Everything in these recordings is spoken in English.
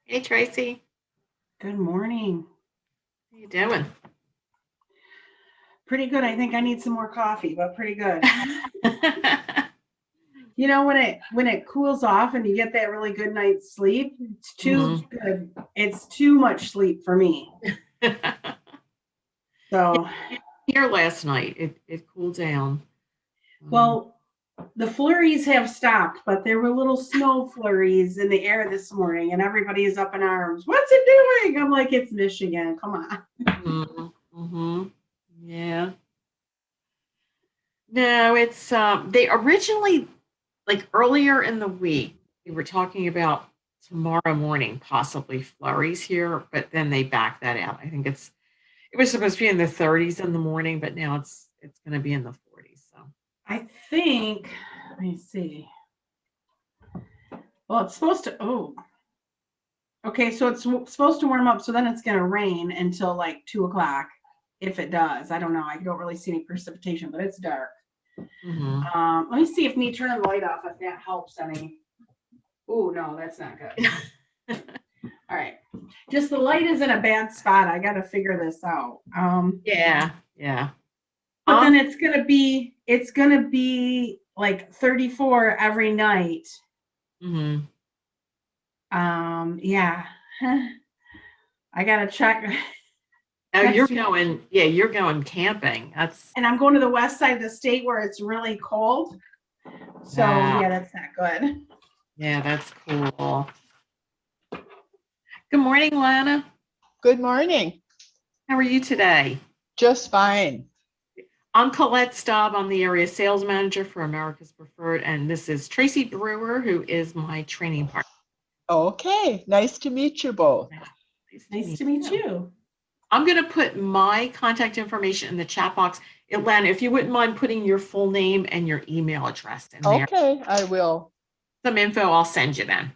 Hey Tracy, Good morning. how you doing? Pretty good. I think I need some more coffee, but pretty good. You know, when it cools off and you get that really good night's sleep, it's too Mhm. good. It's too much sleep for me. So, Here last night, it cooled down. Um, well, the flurries have stopped, but there were little snow flurries in the air this morning, and everybody is up in arms. What's it doing? I'm like, it's Michigan. Come on. mhm. Yeah. No, it's they originally like earlier in the week we were talking about tomorrow morning possibly flurries here, but then they backed that out. I think it was supposed to be in the 30s in the morning, but now it's going to be in the 40s. So I think. Let me see. Well, it's supposed to. Oh, okay, so it's supposed to warm up, so then it's going to rain until like 2 o'clock. If it does, I don't know. I don't really see any precipitation, but it's dark. mhm. Let me see if me turning the light off if that helps any. Oh no, that's not good. All right, just the light is in a bad spot. I got to figure this out. Yeah, yeah. But Um, then it's gonna be like 34 every night. mhm. Yeah, I gotta check Oh, next week. you're going camping. That's And I'm going to the west side of the state where it's really cold. So wow. yeah, that's not good. Yeah, that's cool. Good morning, Lana. Good morning. How are you today? Just fine. I'm Colette Staub. I'm the area sales manager for America's Preferred, and this is Tracy Brewer, who is my training partner. Okay, nice to meet you both. Nice to Nice meet to meet you. you. I'm going to put my contact information in the chat box. Lana, if you wouldn't mind putting your full name and your email address in there, Okay, I will. some info I'll send you then.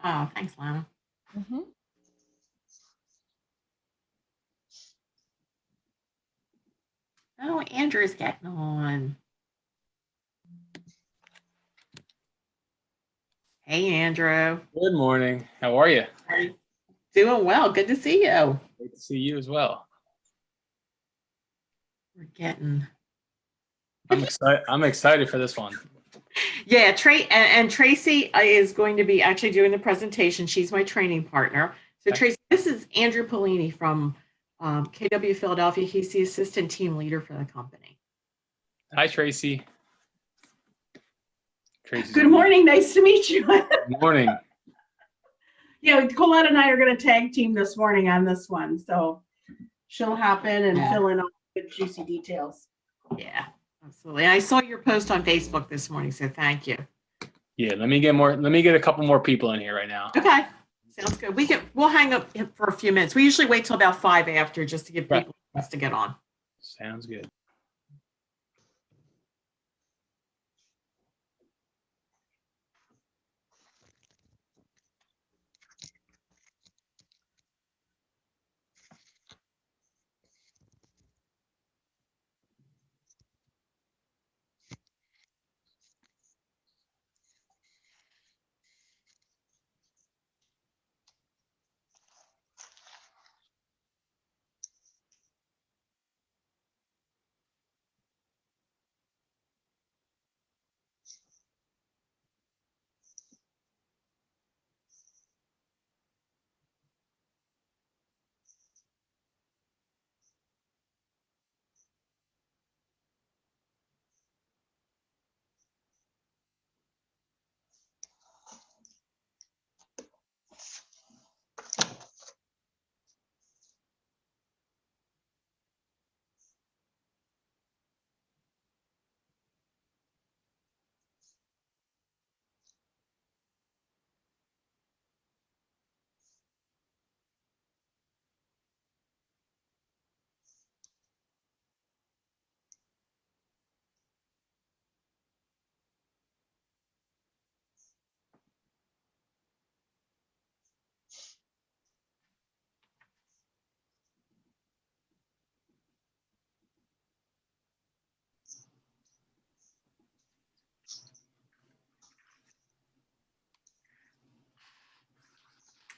Oh, thanks, Lana. Mhm. Oh, Andrew's getting on. Hey, Andrew. Good morning. How are you? Are you doing well? Good to see you. Great to see you as well. We're getting. I'm excited. I'm excited for this one. Yeah, and Tracy is going to be actually doing the presentation. She's my training partner. So, Okay. Tracy, this is Andrew Polini from KW Philadelphia. He's the assistant team leader for the company. Hi, Tracy. Tracy's Good on mute. morning. Nice to meet you. Good morning. Yeah, Colette and I are going to tag team this morning on this one. So she'll hop in and Yeah. fill in all the juicy details. Yeah, absolutely. I saw your post on Facebook this morning, so thank you. Yeah, let me get a couple more people in here right now. Okay, sounds good. We'll hang up for a few minutes. We usually wait till about 5 after just to give Right. people a chance to get on. Sounds good.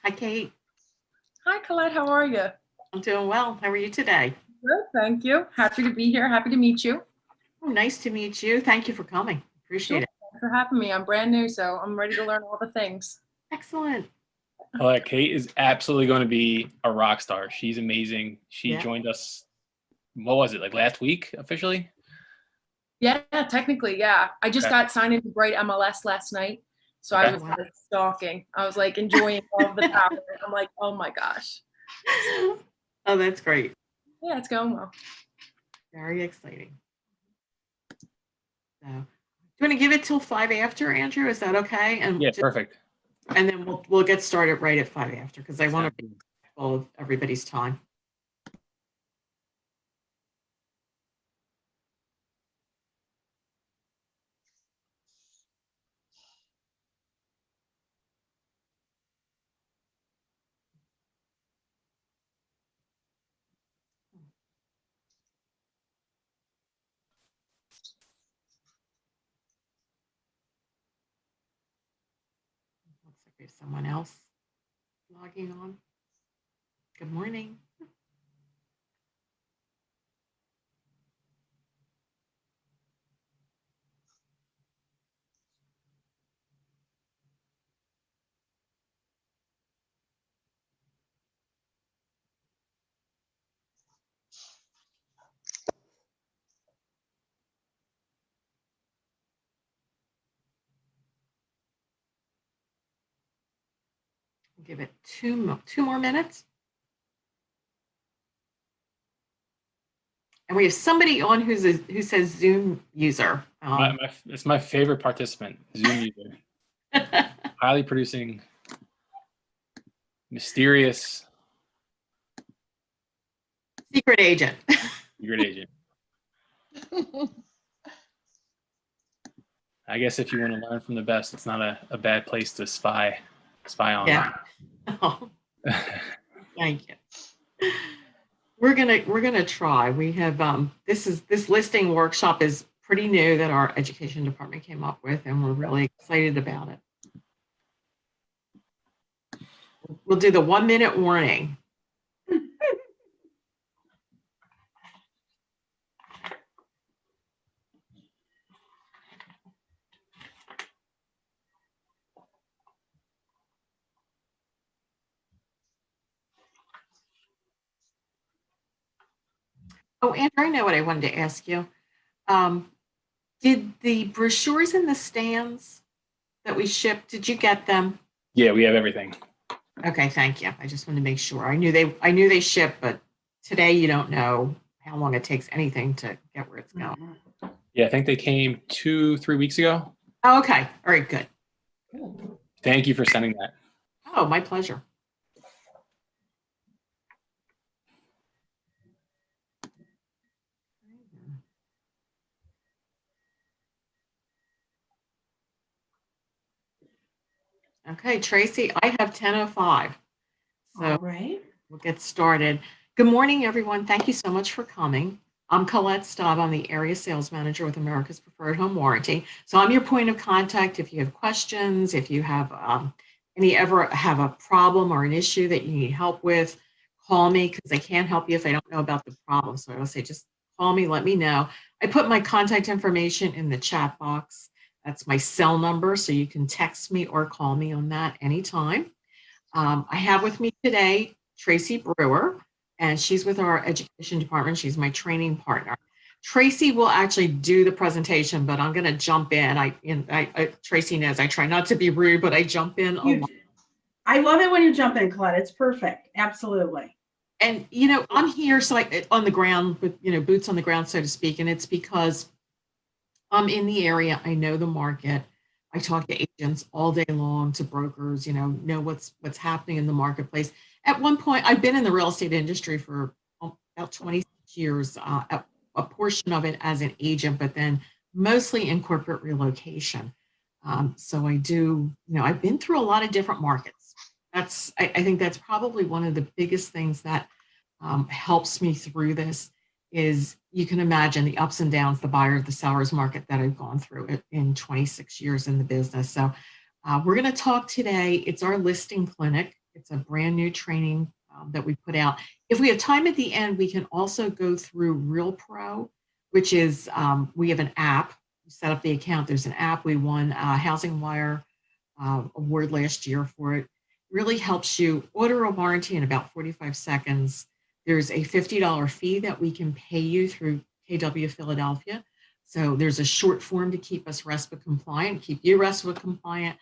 Hi, Kate. Hi, Colette. How are you? I'm doing well. How are you today? Good, thank you. Happy to be here. Happy to meet you. Oh, nice to meet you. Thank you for coming. Appreciate it. Thanks for having me. I'm brand new, so I'm ready to learn all the things. Excellent. Colette, Kate is absolutely going to be a rock star. She's amazing. She Yeah. joined us, what was it, like last week officially? Yeah, technically, yeah. I just Okay. got signed into Bright MLS last night, so I Okay. was like stalking. I was like enjoying all of the power. I'm like, oh my gosh. Oh, that's great. Yeah, it's going well. Very exciting. So, do you want to give it till 5 after, Andrew? Is that okay? And Yeah, just- perfect. and then we'll get started right at 5 after because I want to be respectful of everybody's time. Looks like we have someone else logging on. Good morning. Give it two more minutes. And we have somebody on who says Zoom user. It's my favorite participant, Zoom user. Highly producing, mysterious, secret agent. secret agent. I guess if you want to learn from the best, it's not a bad place to spy on. Yeah. Oh, thank you. We're gonna try. We have this listing workshop is pretty new that our education department came up with, and we're really excited about it. We'll do the 1-minute warning. Oh, Andrew, I know what I wanted to ask you. Did the brochures in the stands that we shipped, did you get them? Yeah, we have everything. Okay, thank you. I just wanted to make sure. I knew they shipped, but today you don't know how long it takes anything to get where it's going. Yeah, I think they came 2-3 weeks ago. Oh, okay. All right, good. Thank you for sending that. Oh, my pleasure. Okay, Tracy, I have 10:05. So All right. we'll get started. Good morning, everyone. Thank you so much for coming. I'm Colette Staub. I'm the area sales manager with America's Preferred Home Warranty. So I'm your point of contact if you have questions, if you have ever have a problem or an issue that you need help with, call me because I can't help you if I don't know about the problem. So I'll say just call me, let me know. I put my contact information in the chat box. That's my cell number, so you can text me or call me on that anytime. I have with me today Tracy Brewer, and she's with our education department. She's my training partner. Tracy will actually do the presentation, but I'm going to jump in. Tracy knows I try not to be rude, but I jump in a lot. I love it when you jump in, Colette. It's perfect. Absolutely. And, I'm here so on the ground with, boots on the ground, so to speak. And it's because I'm in the area. I know the market. I talk to agents all day long, to brokers, know what's happening in the marketplace. At one point, I've been in the real estate industry for about 26 years, a portion of it as an agent, but then mostly in corporate relocation. So I do, I've been through a lot of different markets. I think that's probably one of the biggest things that helps me through this is you can imagine the ups and downs, the buyer, the seller's market that I've gone through in 26 years in the business. So we're going to talk today. It's our listing clinic. It's a brand new training that we put out. If we have time at the end, we can also go through Real Pro, which is, we have an app. You set up the account. There's an app. We won a Housing Wire award last year for it. Really helps you order a warranty in about 45 seconds. There's a $50 fee that we can pay you through KW Philadelphia. So there's a short form to keep us RESPA compliant, keep you RESPA compliant,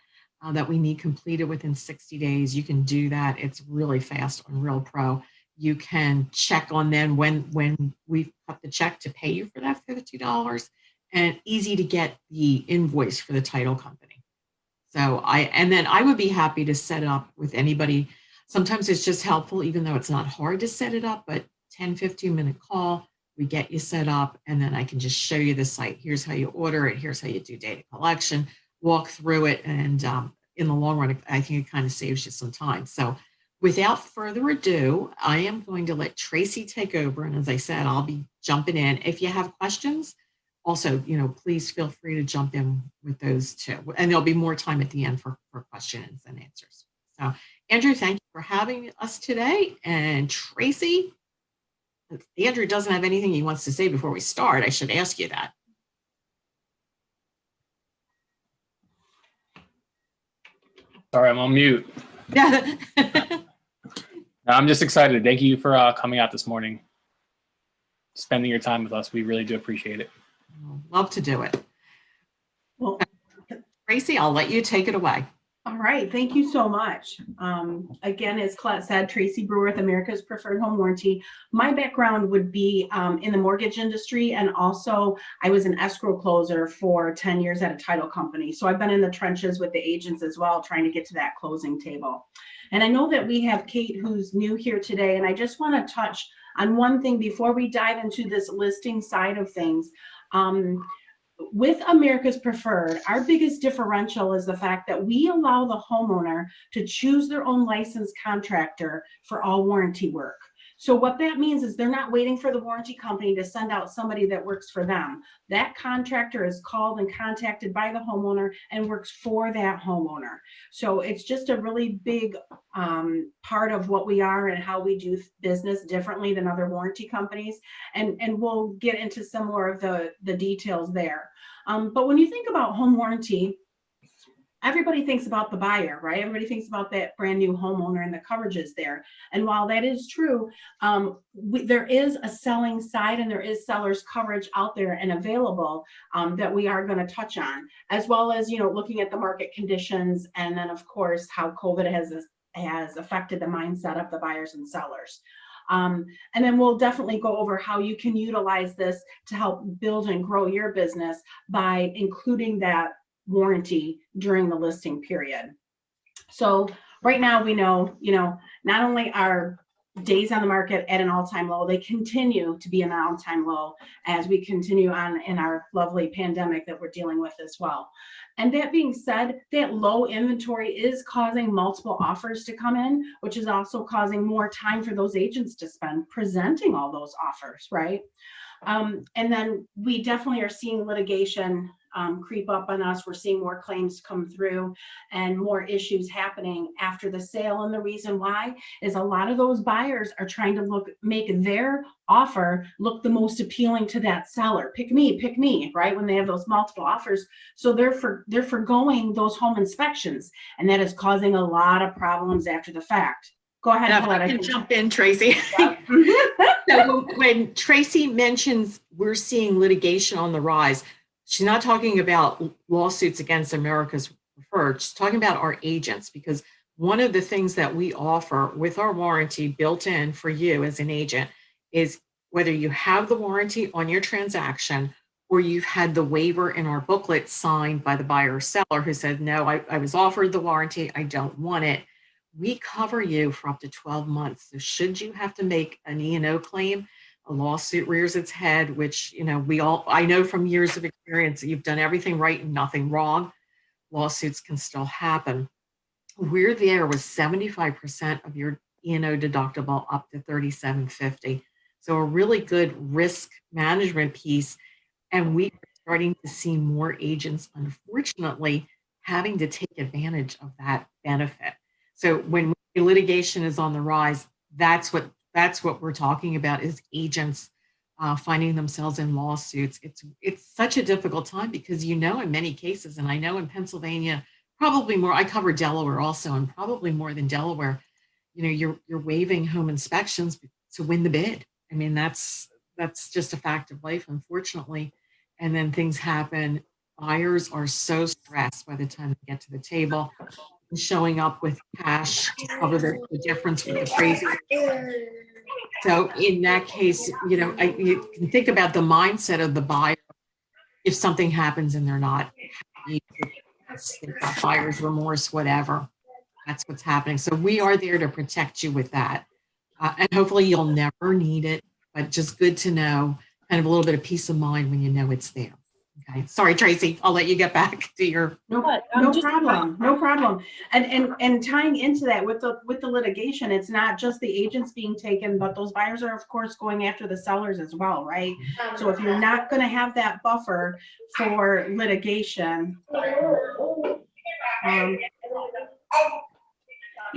that we need completed within 60 days. You can do that. It's really fast on Real Pro. You can check on them when we cut the check to pay you for that $52, and easy to get the invoice for the title company. So I would be happy to set up with anybody. Sometimes it's just helpful, even though it's not hard to set it up, but 10, 15-minute call, we get you set up, and then I can just show you the site. Here's how you order it. Here's how you do data collection, walk through it. And in the long run, I think it kind of saves you some time. So without further ado, I am going to let Tracy take over. And as I said, I'll be jumping in. If you have questions, also, please feel free to jump in with those too. And there'll be more time at the end for questions and answers. So Andrew, thank you for having us today. And Tracy, if Andrew doesn't have anything he wants to say before we start, I should ask you that. Sorry, I'm on mute. Yeah. I'm just excited. Thank you for coming out this morning, spending your time with us. We really do appreciate it. Love to do it. Well, Tracy, I'll let you take it away. all right. Thank you so much. Again, as Colette said, Tracy Brewer with America's Preferred Home Warranty. My background would be in the mortgage industry, and also I was an escrow closer for 10 years at a title company. So I've been in the trenches with the agents as well, trying to get to that closing table. And I know that we have Kate, who's new here today, and I just want to touch on one thing before we dive into this listing side of things. With America's Preferred, our biggest differential is the fact that we allow the homeowner to choose their own licensed contractor for all warranty work. So what that means is they're not waiting for the warranty company to send out somebody that works for them. That contractor is called and contacted by the homeowner and works for that homeowner. So it's just a really big part of what we are and how we do business differently than other warranty companies. And we'll get into some more of the details there. But when you think about home warranty, everybody thinks about the buyer, right? Everybody thinks about that brand new homeowner and the coverages there. And while that is true, there is a selling side and there is seller's coverage out there and available that we are going to touch on, as well as, looking at the market conditions. And then of course, how COVID has affected the mindset of the buyers and sellers. And then we'll definitely go over how you can utilize this to help build and grow your business by including that warranty during the listing period. So right now we know, not only are days on the market at an all-time low, they continue to be an all-time low as we continue on in our lovely pandemic that we're dealing with as well. And that being said, that low inventory is causing multiple offers to come in, which is also causing more time for those agents to spend presenting all those offers, right? And then we definitely are seeing litigation creep up on us. We're seeing more claims come through and more issues happening after the sale. And the reason why is a lot of those buyers are trying to make their offer look the most appealing to that seller. Pick me, right? When they have those multiple offers. So they're forgoing those home inspections, and that is causing a lot of problems after the fact. Go ahead, Colette. I can jump in, Tracy. Yeah. So when Tracy mentions we're seeing litigation on the rise, she's not talking about lawsuits against America's Preferred. She's talking about our agents, because one of the things that we offer with our warranty built in for you as an agent is whether you have the warranty on your transaction or you've had the waiver in our booklet signed by the buyer or seller who said, no, I was offered the warranty, I don't want it. We cover you for up to 12 months. So should you have to make an E&O claim, a lawsuit rears its head, which, I know from years of experience that you've done everything right and nothing wrong. Lawsuits can still happen. We're there with 75% of your E&O deductible up to $3,750. So a really good risk management piece. And we are starting to see more agents, unfortunately, having to take advantage of that benefit. So when we litigation is on the rise. That's what we're talking about is agents finding themselves in lawsuits. It's such a difficult time because in many cases, and I know in Pennsylvania, probably more. I cover Delaware also, and probably more than Delaware. You're waiving home inspections to win the bid. I mean, that's just a fact of life, unfortunately. And then things happen. Buyers are so stressed by the time they get to the table, and showing up with cash to cover the difference with the appraisal. So in that case, you can think about the mindset of the buyer. If something happens and they're not happy, they've got buyer's remorse, whatever, that's what's happening. So we are there to protect you with that. And hopefully you'll never need it, but just good to know, kind of a little bit of peace of mind when you know it's there. Okay. Sorry, Tracy, I'll let you get back to your. No problem. And tying into that with the litigation, it's not just the agents being taken, but those buyers are of course going after the sellers as well, right? So if you're not going to have that buffer for litigation, hey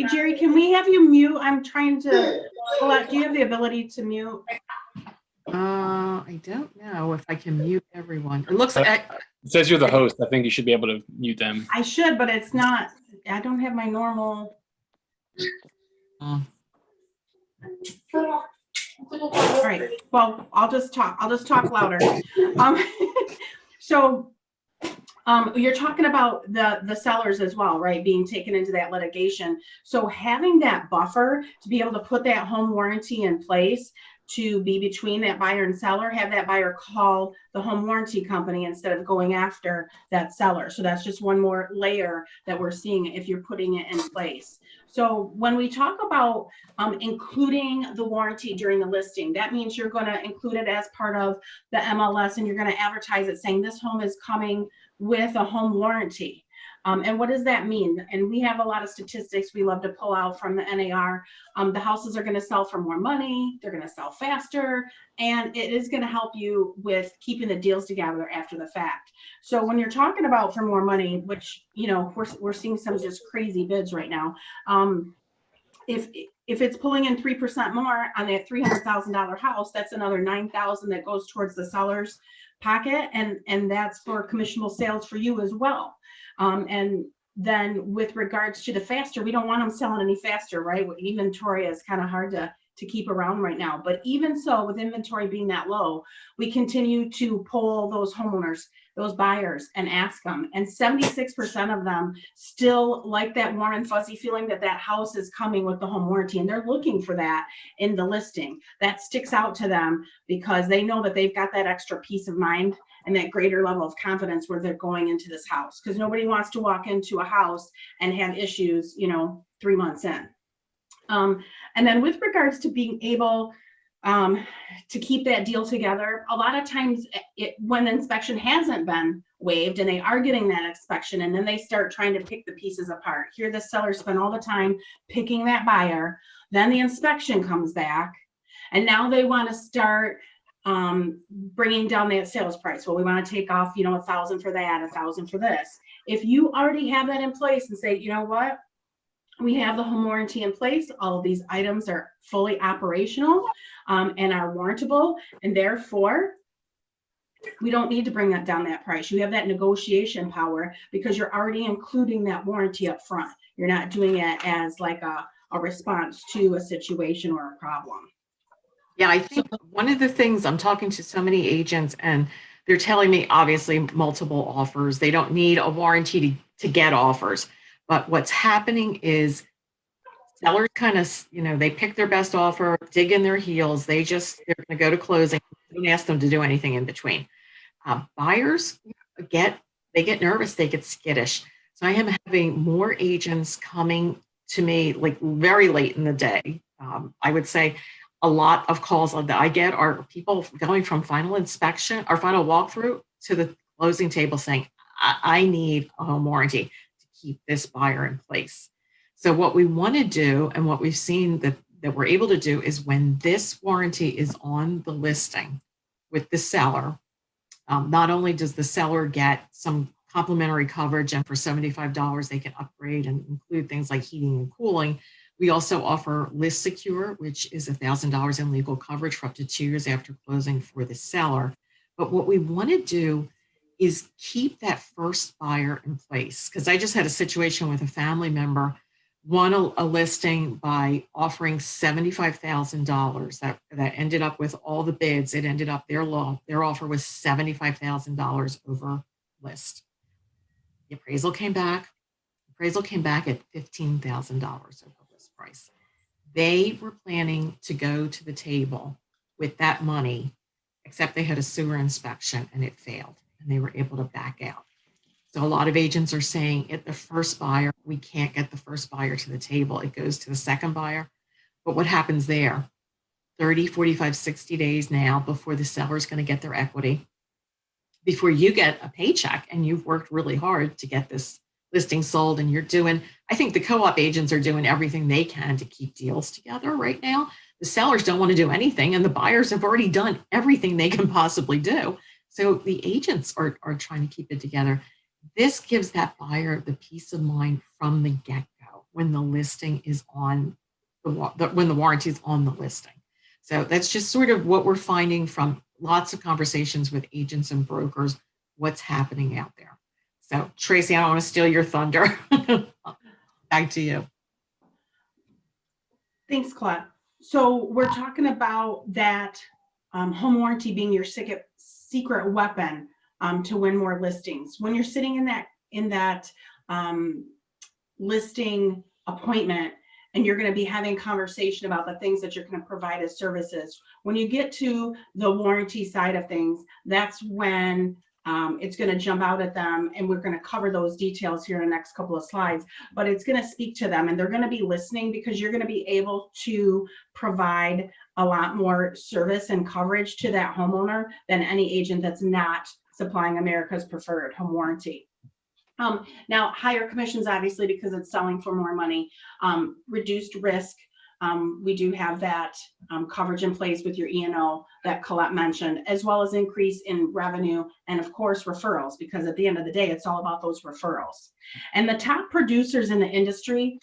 Jerry, can we have you mute? I'm trying to pull out. Do you have the ability to mute? I don't know if I can mute everyone. It looks like It says you're the host. I think you should be able to mute them. I should, but it's not. I don't have my normal. All right. Well, I'll just talk louder. So you're talking about the sellers as well, right? Being taken into that litigation. So having that buffer to be able to put that home warranty in place to be between that buyer and seller, have that buyer call the home warranty company instead of going after that seller. So that's just one more layer that we're seeing if you're putting it in place. So when we talk about including the warranty during the listing, that means you're going to include it as part of the MLS, and you're going to advertise it saying this home is coming with a home warranty. And what does that mean? And we have a lot of statistics we love to pull out from the NAR. The houses are going to sell for more money, they're going to sell faster, and it is going to help you with keeping the deals together after the fact. So when you're talking about for more money, which, we're seeing some just crazy bids right now. If it's pulling in 3% more on that $300,000 house, that's another $9,000 that goes towards the seller's pocket, and that's for commissionable sales for you as well. And then with regards to the faster, we don't want them selling any faster, right? Inventory is kind of hard to keep around right now. But even so, with inventory being that low, we continue to poll those homeowners, those buyers, and ask them. And 76% of them still like that warm and fuzzy feeling that that house is coming with the home warranty. And they're looking for that in the listing. That sticks out to them because they know that they've got that extra peace of mind and that greater level of confidence where they're going into this house. Because nobody wants to walk into a house and have issues, 3 months in. And then with regards to being able to keep that deal together, a lot of times when the inspection hasn't been waived and they are getting that inspection, and then they start trying to pick the pieces apart. Here the seller spent all the time picking that buyer, then the inspection comes back, and now they want to start bringing down that sales price. Well, we want to take off, $1,000 for that, $1,000 for this. If you already have that in place and say, you know what? We have the home warranty in place. All of these items are fully operational and are warrantable, and therefore we don't need to bring that down that price. You have that negotiation power because you're already including that warranty up front. You're not doing it as like a response to a situation or a problem. Yeah, I think one of the things, I'm talking to so many agents and they're telling me obviously multiple offers. They don't need a warranty to get offers. But what's happening is sellers kind of, they pick their best offer, dig in their heels. They're going to go to closing. Don't ask them to do anything in between. Buyers get nervous. They get skittish. So I am having more agents coming to me like very late in the day. I would say a lot of calls that I get are people going from final inspection or final walkthrough to the closing table saying, I need a home warranty keep this buyer in place. So what we want to do and what we've seen that we're able to do is when this warranty is on the listing with the seller, not only does the seller get some complimentary coverage, and for $75 they can upgrade and include things like heating and cooling, We also offer List Secure, which is $1,000 in legal coverage for up to 2 years after closing for the seller. But what we want to do is keep that first buyer in place. Because I just had a situation with a family member, won a listing by offering $75,000. That ended up with all the bids. It ended up their offer was $75,000 over list. The appraisal came back. Appraisal came back at $15,000 over list price. They were planning to go to the table with that money, except they had a sewer inspection and it failed, and they were able to back out. So a lot of agents are saying at the first buyer, we can't get the first buyer to the table. It goes to the second buyer. But what happens there? 30, 45, 60 days now before the seller's going to get their equity, before you get a paycheck, and you've worked really hard to get this listing sold, and I think the co-op agents are doing everything they can to keep deals together right now. The sellers don't want to do anything, and the buyers have already done everything they can possibly do. So the agents are trying to keep it together. This gives that buyer the peace of mind from the get-go when the listing is on when the warranty is on the listing. So that's just sort of what we're finding from lots of conversations with agents and brokers, what's happening out there. So Tracy, I don't want to steal your thunder. Back to you. Thanks, Colette. So we're talking about that home warranty being your secret weapon to win more listings. When you're sitting in that listing appointment, and you're going to be having conversation about the things that you're going to provide as services. When you get to the warranty side of things, that's when it's going to jump out at them, and we're going to cover those details here in the next couple of slides, but it's going to speak to them, and they're going to be listening because you're going to be able to provide a lot more service and coverage to that homeowner than any agent that's not supplying America's preferred home warranty. Now, higher commissions, obviously, because it's selling for more money, reduced risk. We do have that coverage in place with your E&O that Colette mentioned, as well as increase in revenue and, of course, referrals, because at the end of the day, it's all about those referrals. And the top producers in the industry,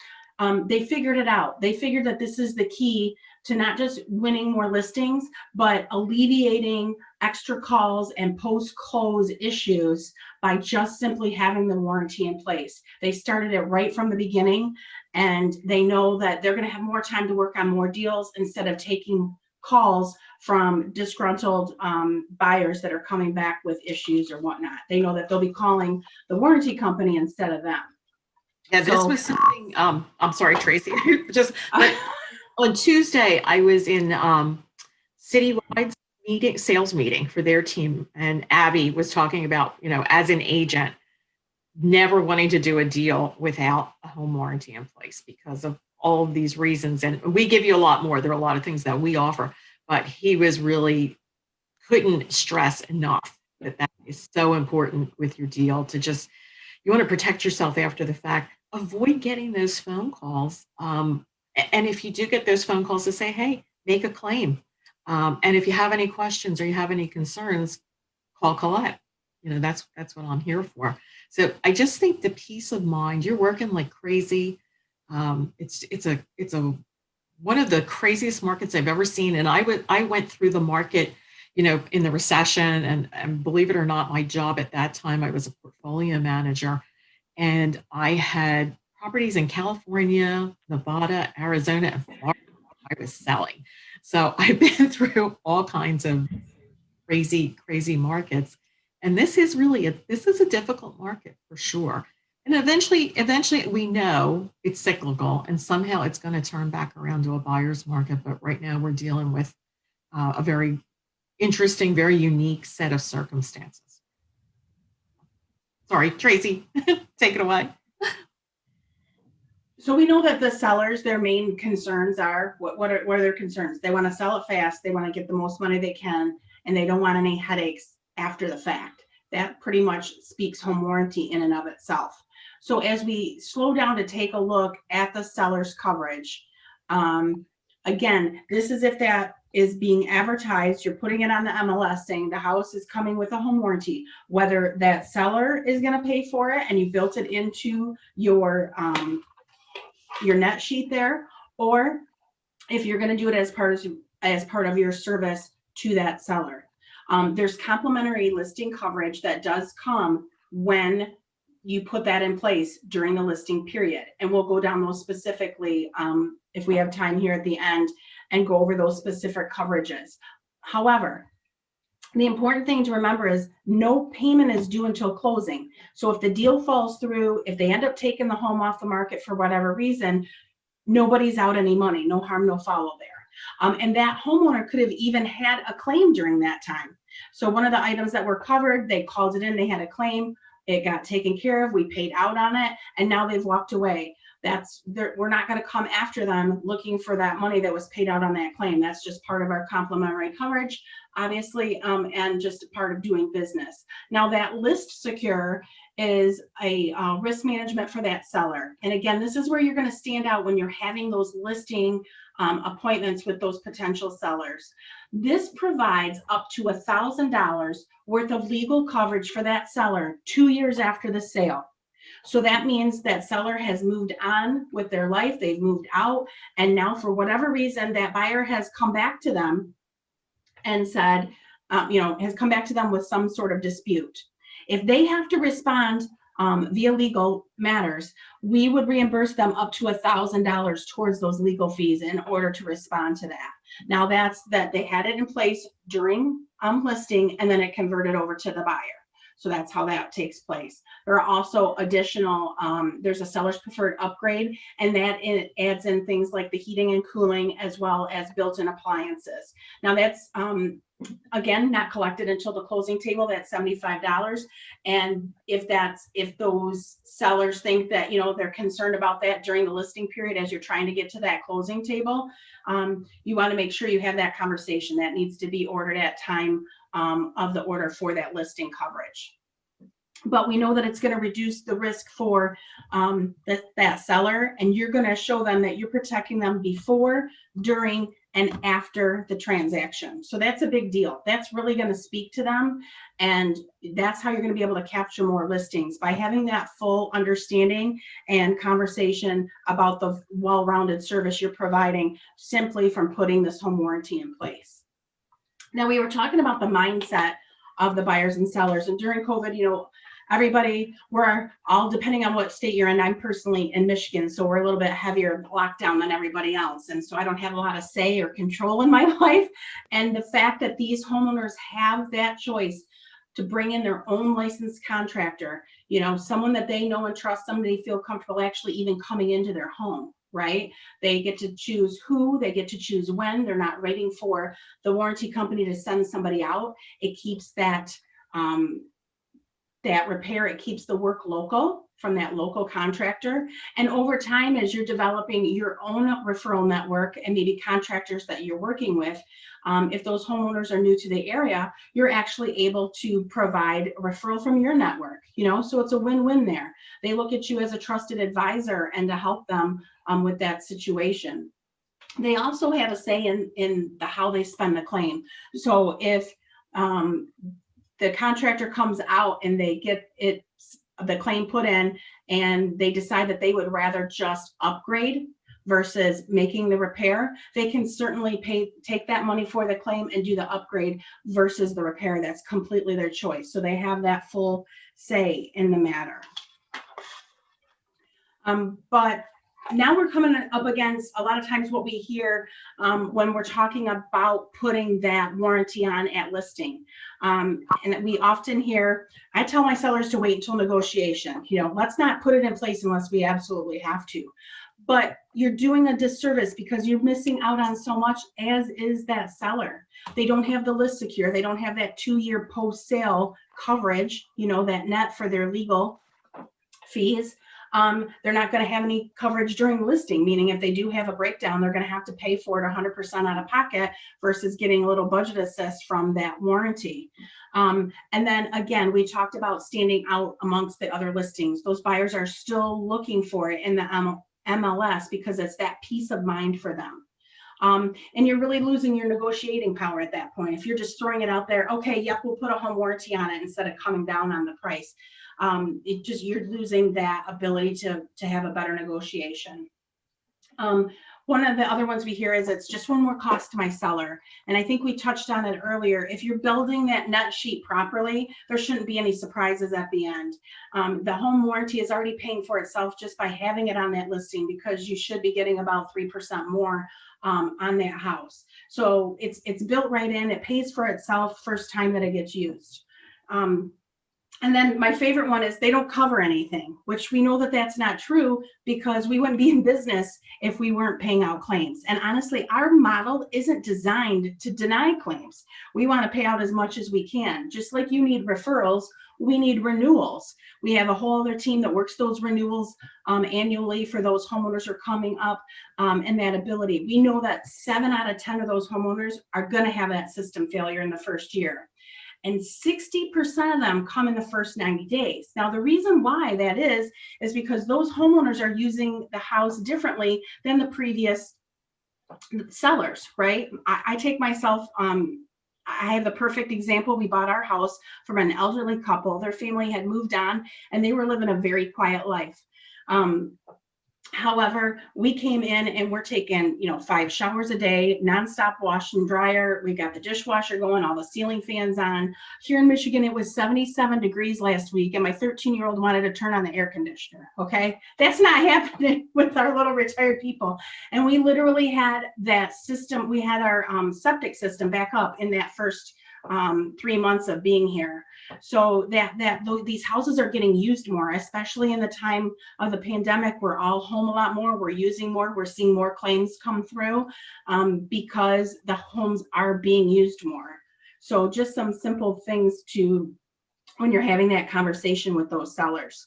they figured it out. They figured that this is the key to not just winning more listings, but alleviating extra calls and post-close issues by just simply having the warranty in place. They started it right from the beginning, and they know that they're going to have more time to work on more deals instead of taking calls from disgruntled buyers that are coming back with issues or whatnot. They know that they'll be calling the warranty company instead of them. Yeah, this was something, I'm sorry, Tracy, but on Tuesday, I was in citywide sales meeting for their team, and Abby was talking about, as an agent, never wanting to do a deal without a home warranty in place because of all of these reasons. And we give you a lot more. There are a lot of things that we offer, but he was really couldn't stress enough that is so important with your deal to just, you want to protect yourself after the fact. Avoid getting those phone calls. And if you do get those phone calls, to say, hey, make a claim. And if you have any questions or you have any concerns, call Colette. That's what I'm here for. So I just think the peace of mind, you're working like crazy. It's one of the craziest markets I've ever seen. And I went through the market, in the recession, and believe it or not, my job at that time, I was a portfolio manager, and I had properties in California, Nevada, Arizona, and Florida I was selling. So I've been through all kinds of crazy markets. And this is a difficult market for sure. And eventually we know it's cyclical, and somehow it's going to turn back around to a buyer's market. But right now we're dealing with a very interesting, very unique set of circumstances. Sorry, Tracy, take it away. So we know that the sellers, their main concerns are, what are their concerns? They want to sell it fast. They want to get the most money they can, and they don't want any headaches after the fact. That pretty much speaks home warranty in and of itself. So as we slow down to take a look at the seller's coverage, again, this is if that is being advertised, you're putting it on the MLS saying the house is coming with a home warranty, whether that seller is going to pay for it and you built it into your net sheet there, or if you're going to do it as part of your service to that seller. There's complimentary listing coverage that does come when you put that in place during the listing period. And we'll go down those specifically if we have time here at the end and go over those specific coverages. However, the important thing to remember is no payment is due until closing. So if the deal falls through, if they end up taking the home off the market for whatever reason, nobody's out any money, no harm, no foul there. And that homeowner could have even had a claim during that time. So one of the items that were covered, they called it in, they had a claim, it got taken care of, we paid out on it, and now they've walked away. We're not going to come after them looking for that money that was paid out on that claim. That's just part of our complimentary coverage, obviously, and just a part of doing business. Now that list secure is a risk management for that seller. And again, this is where you're going to stand out when you're having those listing appointments with those potential sellers. This provides up to $1,000 worth of legal coverage for that seller 2 years after the sale. So that means that seller has moved on with their life, they've moved out, and now for whatever reason, that buyer has come back to them and said, has come back to them with some sort of dispute. If they have to respond via legal matters, we would reimburse them up to $1,000 towards those legal fees in order to respond to that. Now that's that they had it in place during listing, and then it converted over to the buyer. So that's how that takes place. There are also additional, there's a seller's preferred upgrade, and that adds in things like the heating and cooling as well as built-in appliances. Now that's, again, not collected until the closing table, that's $75. And if those sellers think that, they're concerned about that during the listing period as you're trying to get to that closing table, you want to make sure you have that conversation. That needs to be ordered at time of the order for that listing coverage. But we know that it's going to reduce the risk for that seller, and you're going to show them that you're protecting them before, during, and after the transaction. So that's a big deal. That's really going to speak to them, and that's how you're going to be able to capture more listings, by having that full understanding and conversation about the well-rounded service you're providing simply from putting this home warranty in place. Now, we were talking about the mindset of the buyers and sellers, and during COVID, everybody, we're all, depending on what state you're in, I'm personally in Michigan, so we're a little bit heavier lockdown than everybody else. And so I don't have a lot of say or control in my life. And the fact that these homeowners have that choice to bring in their own licensed contractor, someone that they know and trust, somebody they feel comfortable actually even coming into their home, right? They get to choose who, they get to choose when. They're not waiting for the warranty company to send somebody out. It keeps that repair, it keeps the work local from that local contractor. And over time, as you're developing your own referral network and maybe contractors that you're working with, if those homeowners are new to the area, you're actually able to provide a referral from your network, so it's a win-win there. They look at you as a trusted advisor and to help them with that situation. They also have a say in how they spend the claim. So if the contractor comes out and they get the claim put in, and they decide that they would rather just upgrade versus making the repair, they can certainly take that money for the claim and do the upgrade versus the repair. That's completely their choice. So they have that full say in the matter. But now we're coming up against a lot of times what we hear when we're talking about putting that warranty on at listing. And we often hear, I tell my sellers to wait until negotiation. Let's not put it in place unless we absolutely have to. But you're doing a disservice because you're missing out on so much, as is that seller. They don't have the list secure. They don't have that 2-year post-sale coverage, that net for their legal fees. They're not going to have any coverage during listing, meaning if they do have a breakdown, they're going to have to pay for it 100% out of pocket versus getting a little budget assist from that warranty. And then again, we talked about standing out amongst the other listings. Those buyers are still looking for it in the MLS because it's that peace of mind for them. And you're really losing your negotiating power at that point. If you're just throwing it out there, okay, yep, we'll put a home warranty on it instead of coming down on the price. You're losing that ability to have a better negotiation. One of the other ones we hear is it's just one more cost to my seller. And I think we touched on it earlier. If you're building that net sheet properly, there shouldn't be any surprises at the end. The home warranty is already paying for itself just by having it on that listing, because you should be getting about 3% more on that house. So it's built right in. It pays for itself first time that it gets used. And then my favorite one is they don't cover anything, which we know that that's not true, because we wouldn't be in business if we weren't paying out claims. And honestly, our model isn't designed to deny claims. We want to pay out as much as we can. Just like you need referrals, we need renewals. We have a whole other team that works those renewals annually for those homeowners who are coming up, and that ability. We know that 7 out of 10 of those homeowners are going to have that system failure in the first year. And 60% of them come in the first 90 days. Now, the reason why that is because those homeowners are using the house differently than the previous sellers, right? I take myself, I have the perfect example. We bought our house from an elderly couple. Their family had moved on and they were living a very quiet life. However, we came in and we're taking, 5 showers a day, nonstop wash and dryer. We got the dishwasher going, all the ceiling fans on. Here in Michigan, it was 77 degrees last week, and my 13-year-old wanted to turn on the air conditioner. Okay, that's not happening with our little retired people. And we literally had that system. We had our septic system back up in that first 3 months of being here. So these houses are getting used more, especially in the time of the pandemic. We're all home a lot more. We're using more. We're seeing more claims come through because the homes are being used more. So just some simple things to when you're having that conversation with those sellers.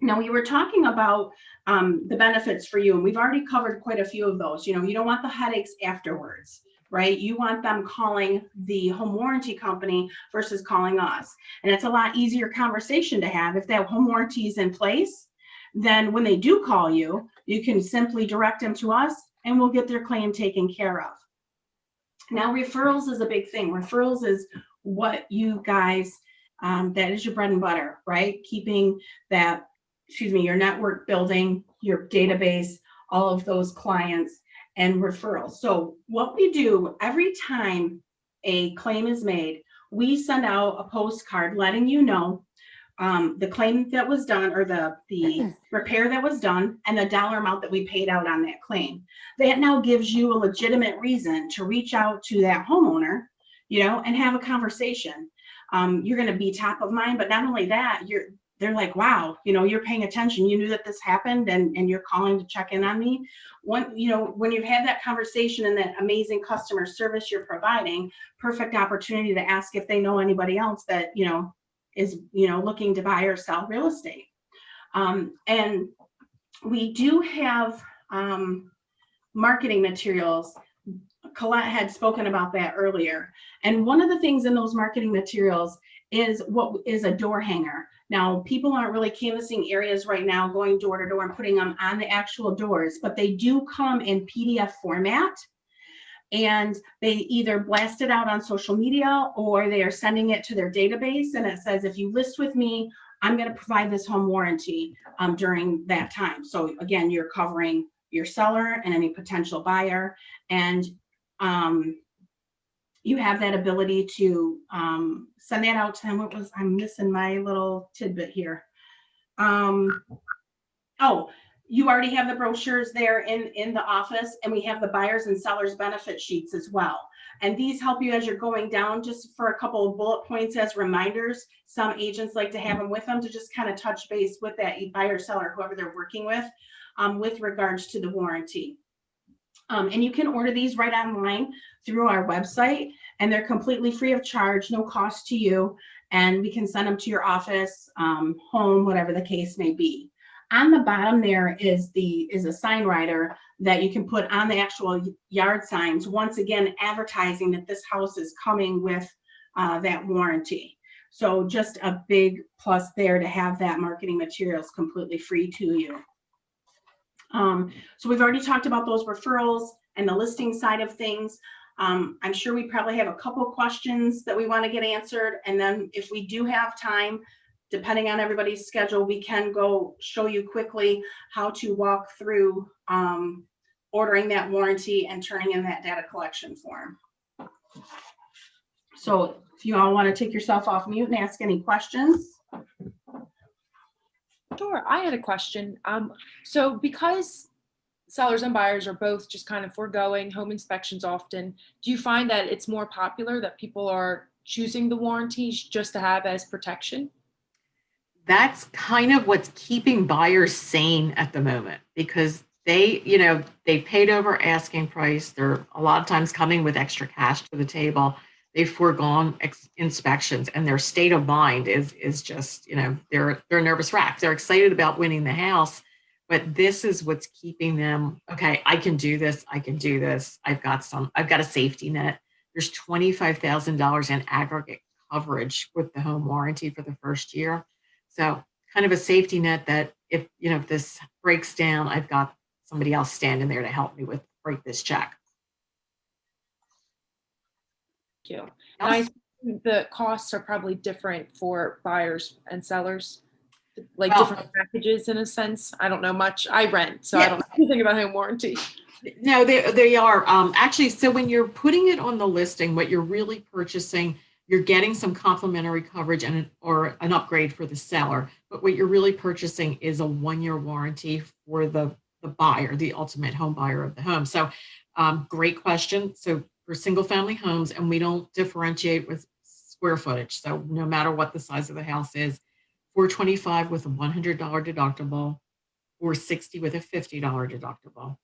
Now, we were talking about the benefits for you, and we've already covered quite a few of those. You don't want the headaches afterwards, right? You want them calling the home warranty company versus calling us. And it's a lot easier conversation to have. If that home warranty is in place, then when they do call you, you can simply direct them to us and we'll get their claim taken care of. Now, referrals is a big thing. Referrals is what you guys, that is your bread and butter, right? Keeping that, your network building, your database, all of those clients and referrals. So what we do every time a claim is made, we send out a postcard letting you know the claim that was done, or the repair that was done, and the dollar amount that we paid out on that claim. That now gives you a legitimate reason to reach out to that homeowner, and have a conversation. You're going to be top of mind, but not only that, they're like, wow, you're paying attention. You knew that this happened and you're calling to check in on me. When you've had that conversation and that amazing customer service you're providing, perfect opportunity to ask if they know anybody else that, is, looking to buy or sell real estate. And we do have marketing materials. Colette had spoken about that earlier. And one of the things in those marketing materials is what is a door hanger. Now, people aren't really canvassing areas right now, going door to door and putting them on the actual doors, but they do come in PDF format. And they either blast it out on social media or they are sending it to their database. And it says, if you list with me, I'm going to provide this home warranty during that time. So again, you're covering your seller and any potential buyer. And you have that ability to send that out to them. I'm missing my little tidbit here. You already have the brochures there in the office, and we have the buyers and sellers benefit sheets as well. And these help you as you're going down, just for a couple of bullet points as reminders. Some agents like to have them with them to just kind of touch base with that buyer, seller, whoever they're working with regards to the warranty. And you can order these right online through our website, and they're completely free of charge, no cost to you. And we can send them to your office, home, whatever the case may be. On the bottom there is a sign writer that you can put on the actual yard signs, once again advertising that this house is coming with that warranty. So just a big plus there to have that marketing materials completely free to you. So we've already talked about those referrals and the listing side of things. I'm sure we probably have a couple questions that we want to get answered, and then if we do have time, depending on everybody's schedule, we can go show you quickly how to walk through ordering that warranty and turning in that data collection form. So if you all want to take yourself off mute and ask any questions. Sure, I had a question. So because sellers and buyers are both just kind of foregoing home inspections often, do you find that it's more popular that people are choosing the warranties just to have as protection? That's kind of what's keeping buyers sane at the moment because they paid over asking price. They're a lot of times coming with extra cash to the table. They've foregone inspections, and their state of mind is just, they're a nervous wreck. They're excited about winning the house, but this is what's keeping them. Okay, I can do this. I can do this. I've got a safety net. There's $25,000 in aggregate coverage with the home warranty for the first year. So kind of a safety net that if this breaks down, I've got somebody else standing there to help me break this check. Thank you. And I assume the costs are probably different for buyers and sellers, like different packages in a sense. I don't know much. I rent, so I don't know anything about home warranty. No, they are. Actually, so when you're putting it on the listing, what you're really purchasing, you're getting some complimentary coverage or an upgrade for the seller. But what you're really purchasing is a 1-year warranty for the buyer, the ultimate home buyer of the home. So great question. So for single family homes, and we don't differentiate with square footage. So no matter what the size of the house is, $425 with a $100 deductible, $460 with a $50 deductible.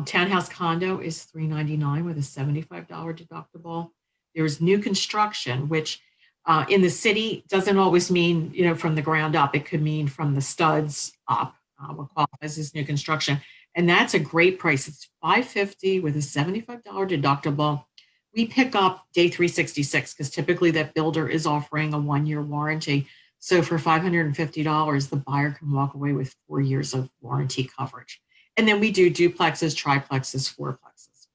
Townhouse condo is $399 with a $75 deductible. There's new construction, which in the city doesn't always mean, from the ground up. It could mean from the studs up, what qualifies as new construction. And that's a great price. It's $550 with a $75 deductible. We pick up day 366 because typically that builder is offering a 1-year warranty. So for $550, the buyer can walk away with 4 years of warranty coverage. And then we do duplexes, triplexes, fourplexes.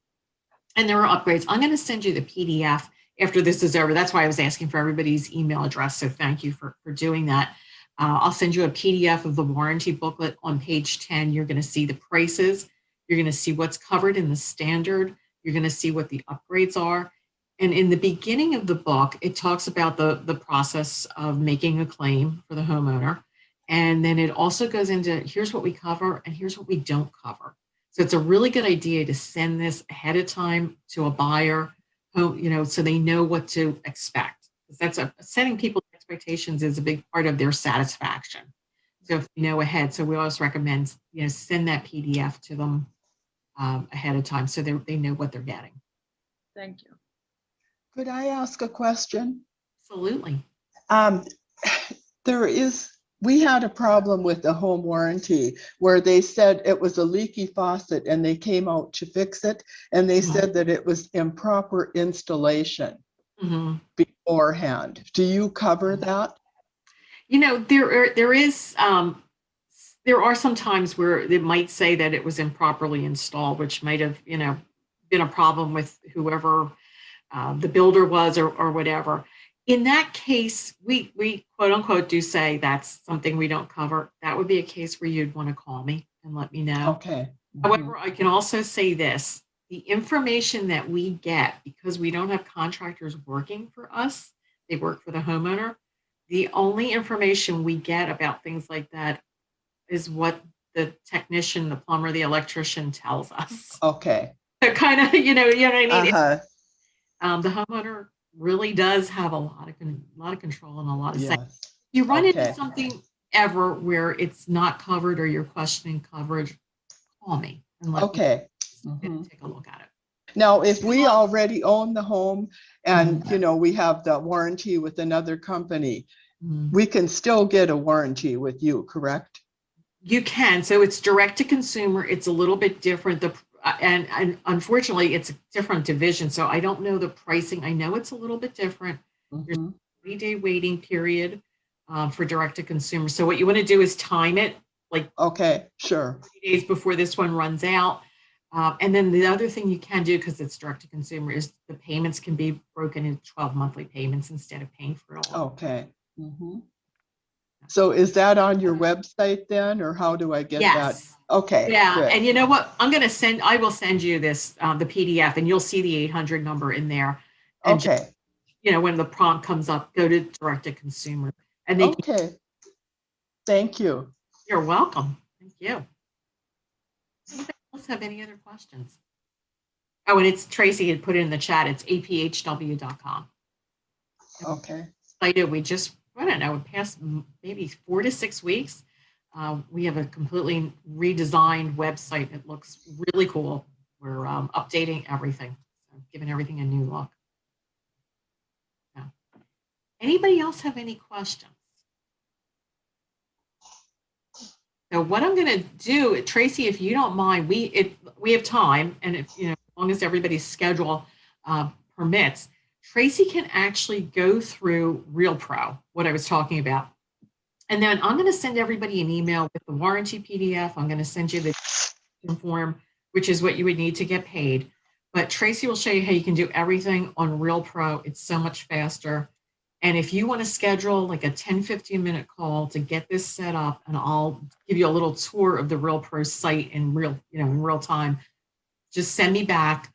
And there are upgrades. I'm going to send you the PDF after this is over. That's why I was asking for everybody's email address. So thank you for doing that. I'll send you a PDF of the warranty booklet. On page 10, you're going to see the prices. You're going to see what's covered in the standard. You're going to see what the upgrades are. And in the beginning of the book, it talks about the process of making a claim for the homeowner. And then it also goes into here's what we cover and here's what we don't cover. So it's a really good idea to send this ahead of time to a buyer who, so they know what to expect. That's setting people's expectations is a big part of their satisfaction. So if you know ahead, so we always recommend, send that PDF to them ahead of time so they know what they're getting. Thank you. Could I ask a question? Absolutely. We had a problem with the home warranty where they said it was a leaky faucet and they came out to fix it. And they said that it was improper installation beforehand. Do you cover that? There are some times where it might say that it was improperly installed, which might have, been a problem with whoever the builder was or whatever. In that case, we quote unquote do say that's something we don't cover. That would be a case where you'd want to call me and let me know. Okay. However, I can also say this, the information that we get, because we don't have contractors working for us, they work for the homeowner. The only information we get about things like that is what the technician, the plumber, the electrician tells us. Okay. So kind of, you know what I mean? Uh-huh. The homeowner really does have a lot of control and a lot of say. Yes. You run into Okay. something ever where it's not covered or you're questioning coverage, call me and let Okay. me take a look at it. Now, if we already own the home and, we have the warranty with another company, we can still get a warranty with you, correct? You can. So it's direct to consumer. It's a little bit different. And unfortunately, it's a different division. So I don't know the pricing. I know it's a little bit different. There's a 3-day waiting period for direct to consumer. So what you want to do is time it like Okay, sure. 3 days before this one runs out. And then the other thing you can do, because it's direct to consumer, is the payments can be broken into 12 monthly payments instead of paying for it all. Okay. So is that on your website then, or how do I get that? Yes. Okay. Yeah, good. and you know what? I will send you this, the PDF, and you'll see the 800 number in there. And just, Okay. when the prompt comes up, go to direct to consumer. And they Okay. Thank you. You're welcome. Thank you. Anybody else have any other questions? Oh, and it's Tracy had put it in the chat. It's APHW.com. Okay. We just, I don't know, past maybe 4 to 6 weeks, we have a completely redesigned website. It looks really cool. We're updating everything, so giving everything a new look. Yeah. Anybody else have any questions? So what I'm going to do, Tracy, if you don't mind, we have time, and if as long as everybody's schedule permits, Tracy can actually go through RealPro, what I was talking about, and then I'm going to send everybody an email with the warranty PDF. I'm going to send you the form, which is what you would need to get paid. But Tracy will show you how you can do everything on RealPro. It's so much faster. And if you want to schedule like a 10-15-minute call to get this set up, and I'll give you a little tour of the RealPro site in real time, just send me back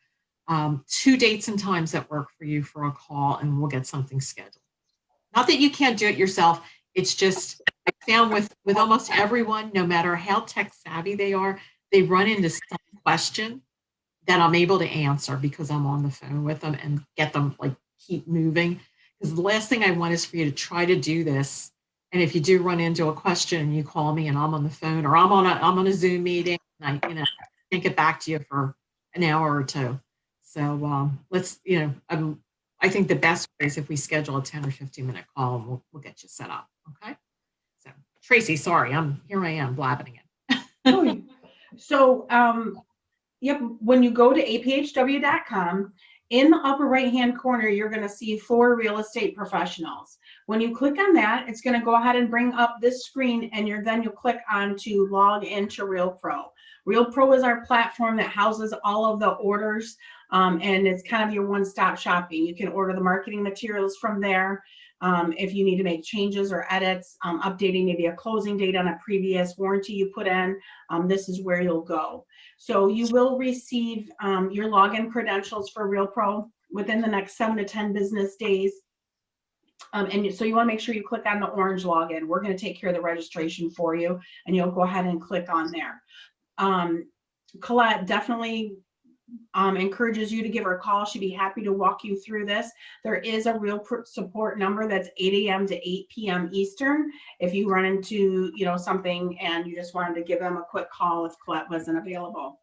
2 dates and times that work for you for a call, and we'll get something scheduled. Not that you can't do it yourself. It's just, I found with almost everyone, no matter how tech savvy they are, they run into some question that I'm able to answer because I'm on the phone with them and get them keep moving. Because the last thing I want is for you to try to do this, and if you do run into a question and you call me and I'm on the phone, or I'm on a Zoom meeting, and I can't get back to you for an hour or two. So let's I think the best way is if we schedule a 10 or 15-minute call, and we'll get you set up. Okay. So Tracy, sorry, here I am blabbing again. So yep, when you go to APHW.com, in the upper right-hand corner, you're going to see 4 real estate professionals. When you click on that, it's going to go ahead and bring up this screen, and you'll click on to log into RealPro. RealPro is our platform that houses all of the orders, and it's kind of your one-stop shopping. You can order the marketing materials from there. If you need to make changes or edits, updating maybe a closing date on a previous warranty you put in, this is where you'll go. So you will receive your login credentials for RealPro within the next 7 to 10 business days. And so you want to make sure you click on the orange login. We're going to take care of the registration for you, and you'll go ahead and click on there. Colette definitely encourages you to give her a call. She'd be happy to walk you through this. There is a real support number that's 8 a.m. to 8 p.m. Eastern. If you run into something and you just wanted to give them a quick call if Colette wasn't available.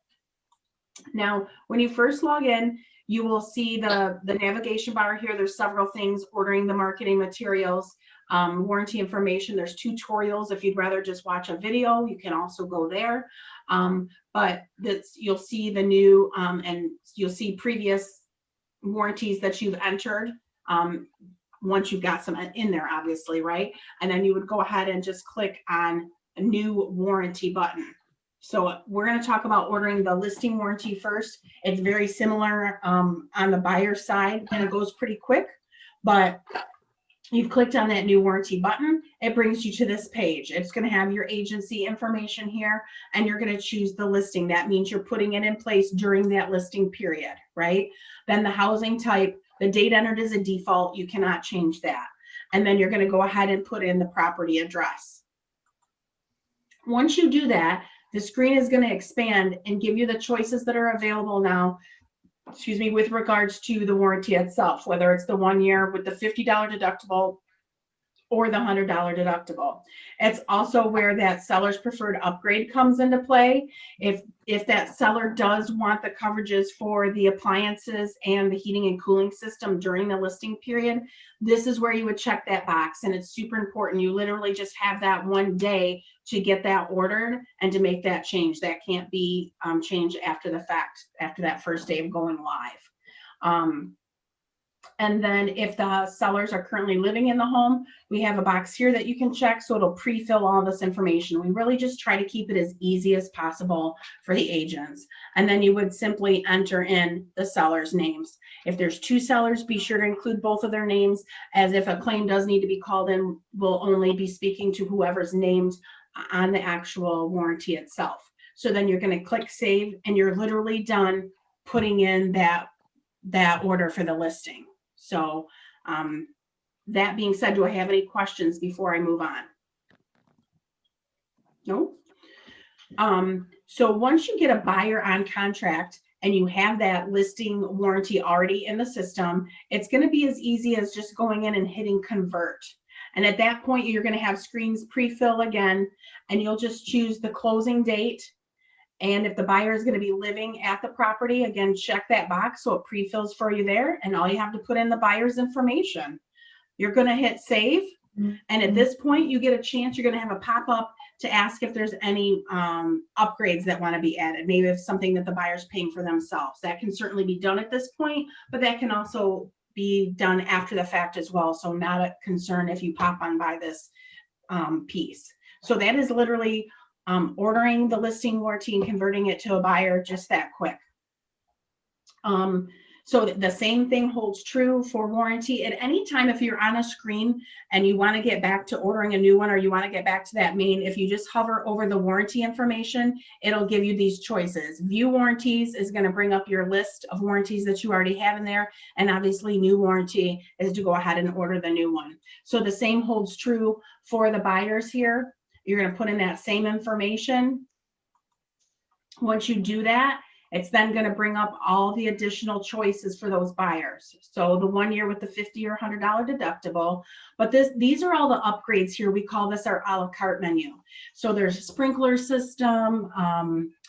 Now, when you first log in, you will see the navigation bar here. There's several things: ordering the marketing materials, warranty information. There's tutorials. If you'd rather just watch a video, you can also go there. But you'll see the new and you'll see previous warranties that you've entered once you've got some in there, obviously, right? And then you would go ahead and just click on a new warranty button. So we're going to talk about ordering the listing warranty first. It's very similar on the buyer side, and it goes pretty quick, but you've clicked on that new warranty button. It brings you to this page. It's going to have your agency information here, and you're going to choose the listing. That means you're putting it in place during that listing period, right? Then the housing type, the date entered is a default. You cannot change that. And then you're going to go ahead and put in the property address. Once you do that, the screen is going to expand and give you the choices that are available now, with regards to the warranty itself, whether it's the 1 year with the $50 deductible or the $100 deductible. It's also where that seller's preferred upgrade comes into play. If that seller does want the coverages for the appliances and the heating and cooling system during the listing period, this is where you would check that box, and it's super important. You literally just have that 1 day to get that ordered and to make that change. That can't be changed after the fact, after that first day of going live. And then if the sellers are currently living in the home, we have a box here that you can check. So it'll pre-fill all this information. We really just try to keep it as easy as possible for the agents. And then you would simply enter in the seller's names. If there's 2 sellers, be sure to include both of their names, as if a claim does need to be called in, we'll only be speaking to whoever's named on the actual warranty itself. So then you're going to click save, and you're literally done putting in that order for the listing. So that being said, do I have any questions before I move on? No? So once you get a buyer on contract and you have that listing warranty already in the system, it's going to be as easy as just going in and hitting convert. And at that point, you're going to have screens pre-fill again, and you'll just choose the closing date. And if the buyer is going to be living at the property, again, check that box so it pre-fills for you there. And all you have to put in the buyer's information. You're going to hit save. And at this point, you get a chance, you're going to have a pop-up to ask if there's any upgrades that want to be added. Maybe if something that the buyer's paying for themselves. That can certainly be done at this point, but that can also be done after the fact as well. So not a concern if you pop on by this piece. So that is literally ordering the listing warranty and converting it to a buyer just that quick. So the same thing holds true for warranty. At any time, if you're on a screen and you want to get back to ordering a new one, or you want to get back to that main, if you just hover over the warranty information, it'll give you these choices. View warranties is going to bring up your list of warranties that you already have in there. And obviously new warranty is to go ahead and order the new one. So the same holds true for the buyers here. You're going to put in that same information. Once you do that, it's then going to bring up all the additional choices for those buyers. So the 1 year with the $50 or $100 deductible, but these are all the upgrades here. We call this our a la carte menu. So there's a sprinkler system,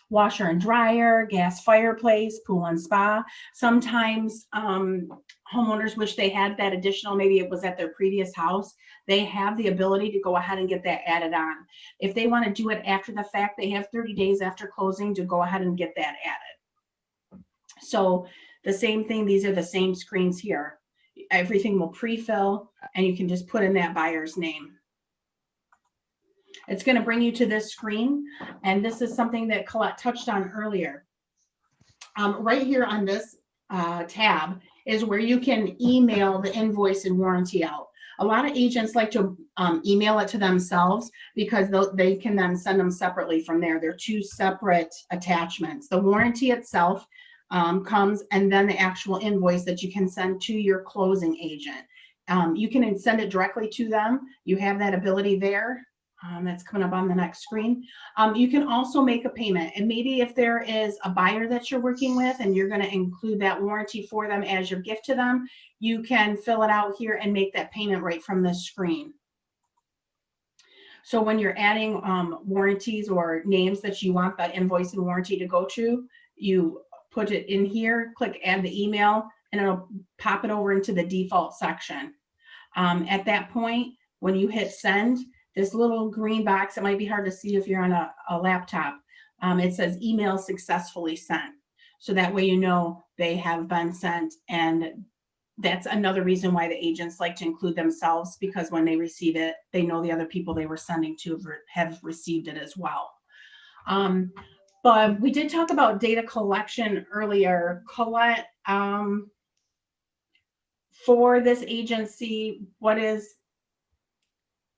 washer and dryer, gas fireplace, pool and spa. Sometimes homeowners wish they had that additional, maybe it was at their previous house. They have the ability to go ahead and get that added on. If they want to do it after the fact, they have 30 days after closing to go ahead and get that added. So the same thing, these are the same screens here. Everything will pre-fill and you can just put in that buyer's name. It's going to bring you to this screen, and this is something that Colette touched on earlier. Right here on this tab is where you can email the invoice and warranty out. A lot of agents like to email it to themselves because they can then send them separately from there. They're 2 separate attachments. The warranty itself comes, and then the actual invoice that you can send to your closing agent. You can send it directly to them. You have that ability there. That's coming up on the next screen. You can also make a payment, and maybe if there is a buyer that you're working with and you're going to include that warranty for them as your gift to them, you can fill it out here and make that payment right from this screen. So when you're adding warranties or names that you want the invoice and warranty to go to, you put it in here, click add the email, and it'll pop it over into the default section. At that point, when you hit send, this little green box, it might be hard to see if you're on a laptop. It says email successfully sent. So that way you know they have been sent, and that's another reason why the agents like to include themselves, because when they receive it, they know the other people they were sending to have received it as well. But we did talk about data collection earlier. Colette, for this agency, what's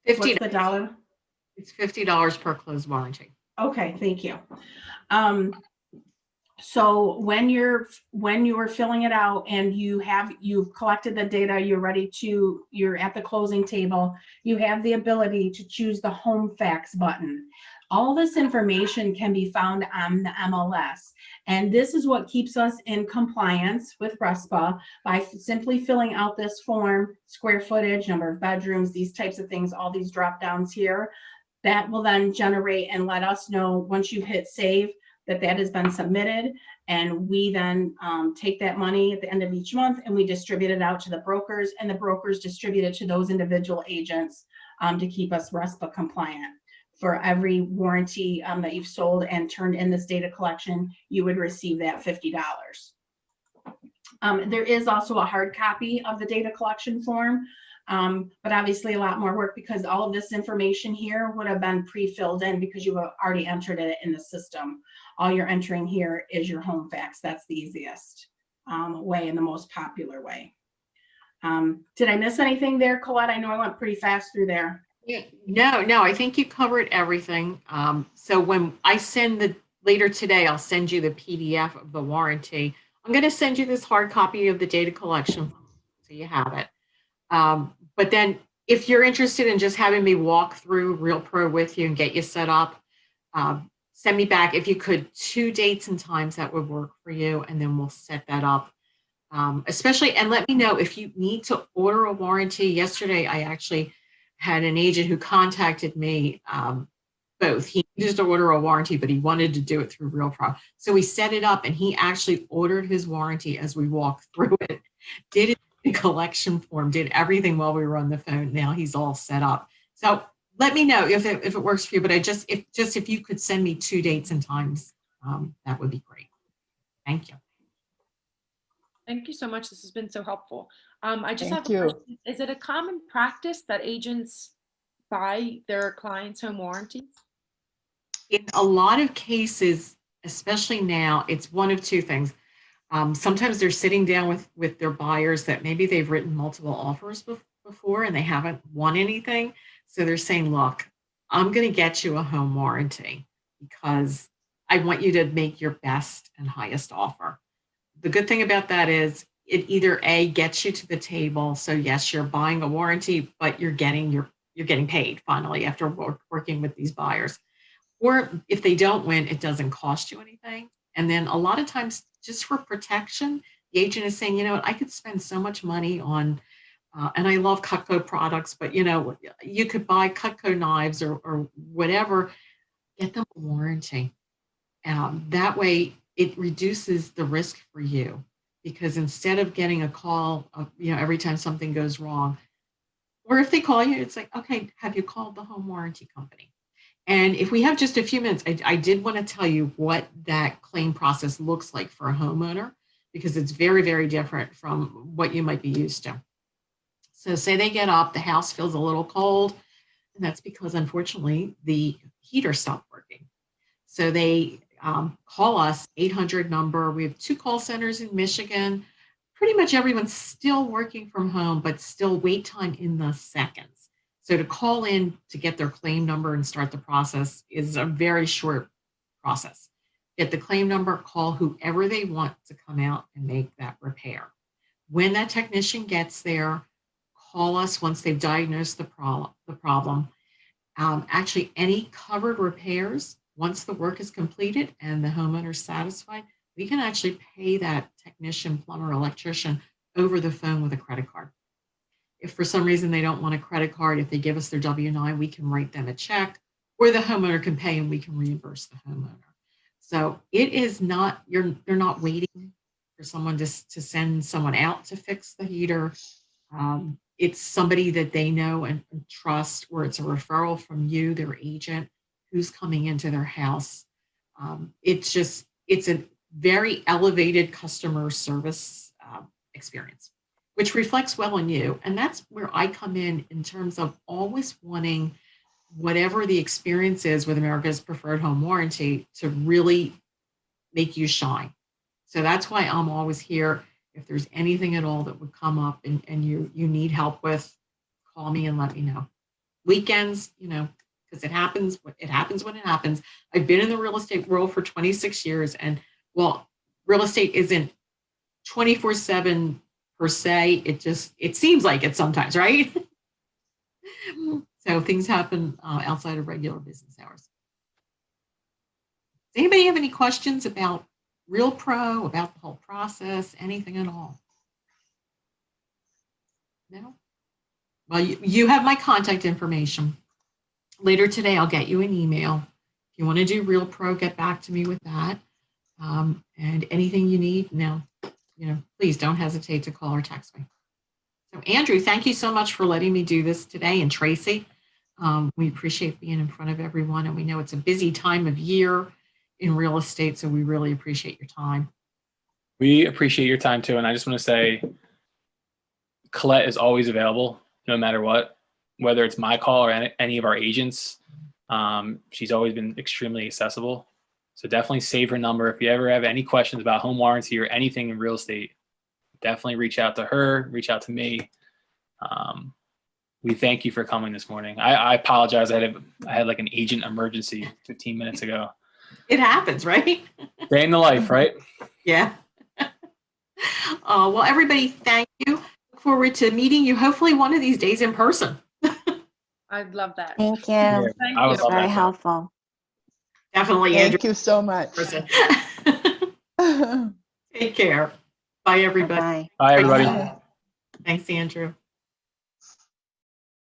the dollar? It's $50 per closed warranty. Okay, thank you. So when you're filling it out and you've collected the data, you're at the closing table, you have the ability to choose the home fax button. All this information can be found on the MLS. And this is what keeps us in compliance with RESPA by simply filling out this form, square footage, number of bedrooms, these types of things, all these drop downs here. That will then generate and let us know once you hit save that has been submitted. And we then take that money at the end of each month and we distribute it out to the brokers, and the brokers distribute it to those individual agents to keep us RESPA compliant. For every warranty that you've sold and turned in this data collection, you would receive that $50. There is also a hard copy of the data collection form, but obviously a lot more work because all of this information here would have been pre-filled in because you've already entered it in the system. All you're entering here is your home fax. That's the easiest way and the most popular way. Did I miss anything there, Colette? I know I went pretty fast through there. Yeah, no, I think you covered everything. So when I send later today, I'll send you the PDF of the warranty. I'm going to send you this hard copy of the data collection so you have it. But then if you're interested in just having me walk through RealPro with you and get you set up, send me back, if you could, 2 dates and times that would work for you, and then we'll set that up. Especially, and let me know if you need to order a warranty. Yesterday, I actually had an agent who contacted me, both. He needed to order a warranty, but he wanted to do it through RealPro. So we set it up and he actually ordered his warranty as we walked through it, did it in collection form, did everything while we were on the phone. Now he's all set up. So let me know if it works for you, but if you could send me 2 dates and times, that would be great. Thank you. Thank you so much. This has been so helpful. I just Thank have a you. question. Is it a common practice that agents buy their clients' home warranties? In a lot of cases, especially now, it's one of 2 things. Sometimes they're sitting down with their buyers that maybe they've written multiple offers before and they haven't won anything. So they're saying, look, I'm going to get you a home warranty because I want you to make your best and highest offer. The good thing about that is it either A, gets you to the table. So yes, you're buying a warranty, but you're getting paid finally after working with these buyers. Or if they don't win, it doesn't cost you anything. And then a lot of times, just for protection, the agent is saying, you know what, I could spend so much money on, and I love Cutco products, but you could buy Cutco knives or whatever, get them a warranty. That way, it reduces the risk for you because instead of getting a call, every time something goes wrong, or if they call you, it's like, okay, have you called the home warranty company? And if we have just a few minutes, I did want to tell you what that claim process looks like for a homeowner, because it's very, very different from what you might be used to. So say they get up, the house feels a little cold, and that's because unfortunately the heater stopped working. So they call us, 800 number. We have 2 call centers in Michigan. Pretty much everyone's still working from home, but still wait time in the seconds. So to call in to get their claim number and start the process is a very short process. Get the claim number, call whoever they want to come out and make that repair. When that technician gets there, call us once they've diagnosed the problem. Actually, any covered repairs, once the work is completed and the homeowner is satisfied, we can actually pay that technician, plumber, electrician over the phone with a credit card. If for some reason they don't want a credit card, if they give us their W-9, we can write them a check, or the homeowner can pay and we can reimburse the homeowner. So it is not, they're not waiting for someone to send someone out to fix the heater. It's somebody that they know and trust, or it's a referral from you, their agent, who's coming into their house. It's a very elevated customer service experience, which reflects well on you. And that's where I come in terms of always wanting whatever the experience is with America's Preferred Home Warranty to really make you shine. So that's why I'm always here. If there's anything at all that would come up and you need help with, call me and let me know. Weekends, because it happens when it happens. I've been in the real estate world for 26 years, and well, real estate isn't 24/7 per se. It seems like it sometimes, right? So things happen outside of regular business hours. Does anybody have any questions about RealPro, about the whole process, anything at all? No? Well, you have my contact information. Later today, I'll get you an email. If you want to do RealPro, get back to me with that. And anything you need now, please don't hesitate to call or text me. So Andrew, thank you so much for letting me do this today. And Tracy, we appreciate being in front of everyone. And we know it's a busy time of year in real estate, so we really appreciate your time. We appreciate your time too. And I just want to say, Colette is always available no matter what, whether it's my call or any of our agents. She's always been extremely accessible. So definitely save her number. If you ever have any questions about home warranty or anything in real estate, definitely reach out to her, reach out to me. We thank you for coming this morning. I apologize. I had like an agent emergency 15 minutes ago. It happens, right? Day in the life, right? Yeah. Well, everybody, thank you. Look forward to meeting you hopefully one of these days in person. I'd love that. Thank you. Yeah, Thank I would you. love Very that. helpful. Definitely, Andrew. Thank you so much. Take care. Bye, everybody. Bye-bye. Bye, everybody. Bye. Thanks, Andrew.